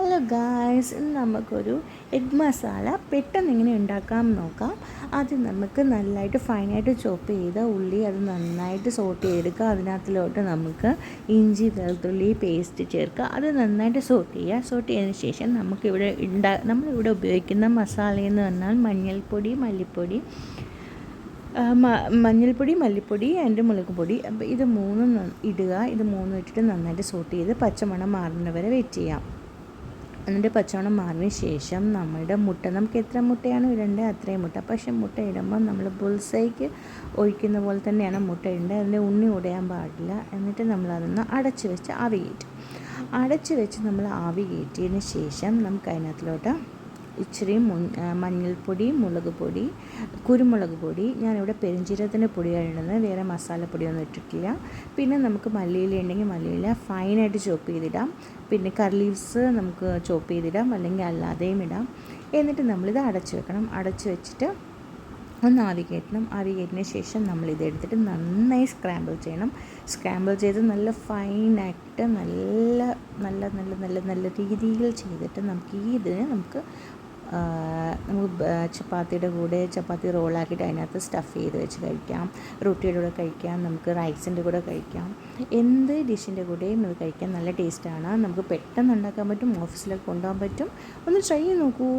Hello guys, ഇന്ന് നമുക്കൊരു egg masala പെട്ടെന്ന് എങ്ങനെ ഉണ്ടാക്കാം നോക്കാം. ആദ്യം നമുക്ക് നല്ലതായിട്ട് ഫൈനായിട്ട് ചോപ്പ് ചെയ്ത ഉള്ളി അത് നന്നായിട്ട് സോട്ട് ചെയ്തെടുക്കുക. അതിനകത്തിലോട്ട് നമുക്ക് ഇഞ്ചി വെളുത്തുള്ളി പേസ്റ്റ് ചേർക്കുക. അത് നന്നായിട്ട് സോട്ട് ചെയ്യുക. സോട്ട് ചെയ്തതിന് ശേഷം നമ്മളിവിടെ ഉപയോഗിക്കുന്ന മസാലയെന്ന് പറഞ്ഞാൽ മഞ്ഞൾപ്പൊടി, മല്ലിപ്പൊടി, മല്ലിപ്പൊടി ആൻഡ് മുളക് പൊടി. അപ്പോൾ ഇത് മൂന്നും ഇടുക. ഇത് മൂന്നും ഇട്ടിട്ട് നന്നായിട്ട് സോട്ട് ചെയ്ത് പച്ചമണം മാറുന്നവരെ വെയിറ്റ് ചെയ്യാം. എന്നിട്ട് പച്ചമണം മാറിയ ശേഷം നമ്മുടെ മുട്ട, നമുക്ക് എത്ര മുട്ടയാണ് ഇടേണ്ടത് അത്രയും മുട്ട. പക്ഷേ മുട്ട ഇടുമ്പോൾ നമ്മൾ ബുൾസൈക്ക് ഒഴിക്കുന്ന പോലെ തന്നെയാണ് മുട്ട ഇടേണ്ടത്. അതിൻ്റെ ഉണ്ണി ഉടയാൻ പാടില്ല. എന്നിട്ട് നമ്മളതൊന്ന് അടച്ച് വെച്ച് നമ്മൾ ആവി കയറ്റിയതിന് ശേഷം നമുക്ക് അതിനകത്തിലോട്ട് ഇച്ചിരി മഞ്ഞൾപ്പൊടി, മുളക് പൊടി, കുരുമുളക് പൊടി, ഞാനിവിടെ പെരുംജീരകത്തിൻ്റെ പൊടിയാണ് ഇടുന്നത്, വേറെ മസാലപ്പൊടിയൊന്നും ഇട്ടിട്ടില്ല. പിന്നെ നമുക്ക് മല്ലിയില ഉണ്ടെങ്കിൽ മല്ലിയില ഫൈനായിട്ട് ചോപ്പ് ചെയ്തിടാം. പിന്നെ കറി ലീവ്സ് നമുക്ക് ചോപ്പ് ചെയ്തിടാം, അല്ലെങ്കിൽ അല്ലാതെയും ഇടാം. എന്നിട്ട് നമ്മളിത് അടച്ച് വെക്കണം. അടച്ച് വെച്ചിട്ട് ഒന്ന് ആവി കയറ്റിയതിന് ശേഷം നമ്മളിത് എടുത്തിട്ട് നന്നായി സ്ക്രാമ്പിൾ ചെയ്യണം. സ്ക്രാമ്പിൾ ചെയ്ത് നല്ല ഫൈനായിട്ട് നല്ല നല്ല നല്ല നല്ല നല്ല രീതിയിൽ ചെയ്തിട്ട് നമുക്ക് ചപ്പാത്തിയുടെ കൂടെ ചപ്പാത്തി റോളാക്കിയിട്ട് അതിനകത്ത് സ്റ്റഫ് ചെയ്ത് വെച്ച് കഴിക്കാം. റൊട്ടിയുടെ കൂടെ കഴിക്കാം, നമുക്ക് റൈസിൻ്റെ കൂടെ കഴിക്കാം, എന്ത് ഡിഷിൻ്റെ കൂടെയും ഇത് കഴിക്കാൻ നല്ല ടേസ്റ്റാണ്. നമുക്ക് പെട്ടെന്ന് ഉണ്ടാക്കാൻ പറ്റും, ഓഫീസിലൊക്കെ കൊണ്ടുപോകാൻ പറ്റും. ഒന്ന് ട്രൈ ചെയ്ത് നോക്കൂ.